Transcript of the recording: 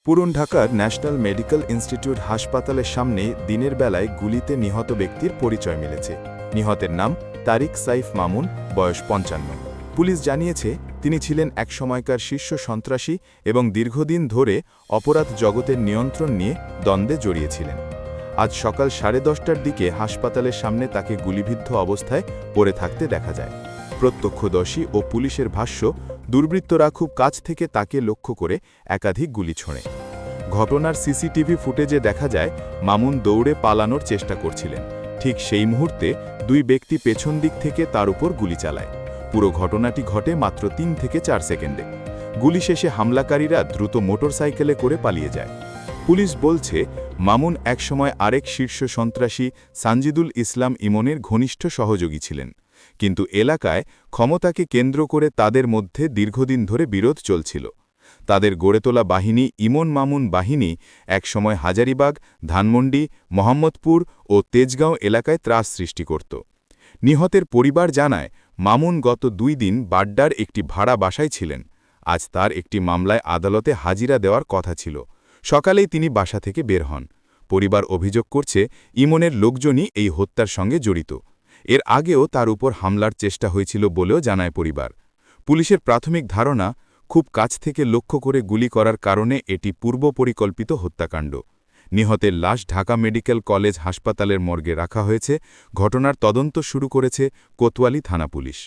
পুরান ঢাকার national medical institute হাসপাতালের সামনে দিনের বেলায় গুলিতে নিহত ব্যক্তির পরিচয় মিলেছে। নিহতের নাম তারিক সাইফ মামুন, বয়স ৫৫। পুলিশ জানিয়েছে তিনি ছিলেন এক সময়কার শীর্ষ সন্ত্রাসী এবং দীর্ঘদিন ধরে অপরাধ জগতের নিয়ন্ত্রণ নিয়ে দ্বন্দ্বে জড়িয়েছিলেন। আজ সকাল 10:30টার দিকে হাসপাতালের সামনে তাকে গুলিবিদ্ধ অবস্থায় পড়ে থাকতে দেখা যায়। প্রত্যক্ষদর্শী ও পুলিশের ভাষ্য, দুর্বৃত্তরা খুব কাছ থেকে তাকে লক্ষ্য করে একাধিক গুলি ছোঁড়ে। ঘটনার সিসিটিভি ফুটেজে দেখা যায় মামুন দৌড়ে পালানোর চেষ্টা করছিলেন। ঠিক সেই মুহূর্তে দুই ব্যক্তি পেছন দিক থেকে তার উপর গুলি চালায়। পুরো ঘটনাটি ঘটে মাত্র ৩ থেকে ৪ সেকেন্ডে। গুলি শেষে হামলাকারীরা দ্রুত মোটরসাইকেলে করে পালিয়ে যায়। পুলিশ বলছে মামুন একসময় আরেক শীর্ষ সন্ত্রাসী সানজিদুল ইসলাম ইমনের ঘনিষ্ঠ সহযোগী ছিলেন, কিন্তু এলাকায় ক্ষমতাকে কেন্দ্র করে তাদের মধ্যে দীর্ঘদিন ধরে বিরোধ চলছিল। তাদের গড়ে তোলা বাহিনী ইমন মামুন বাহিনী একসময় হাজারিবাগ, ধানমন্ডি, মোহাম্মদপুর ও তেজগাঁও এলাকায় ত্রাস সৃষ্টি করত। নিহতের পরিবার জানায় মামুন গত ২ দিন বাড্ডার একটি ভাড়া বাসায় ছিলেন। আজ তার একটি মামলায় আদালতে হাজিরা দেওয়ার কথা ছিল। সকালেই তিনি বাসা থেকে বের হন। পরিবার অভিযোগ করছে ইমনের লোকজনই এই হত্যার সঙ্গে জড়িত। এর আগেও তার উপর হামলার চেষ্টা হয়েছিল বলেও জানায় পরিবার। পুলিশের প্রাথমিক ধারণা, খুব কাছ থেকে লক্ষ্য করে গুলি করার কারণে এটি পূর্বপরিকল্পিত হত্যাকাণ্ড। নিহতের লাশ ঢাকা মেডিকেল কলেজ হাসপাতালের মর্গে রাখা হয়েছে। ঘটনার তদন্ত শুরু করেছে কোতোয়ালি থানা পুলিশ।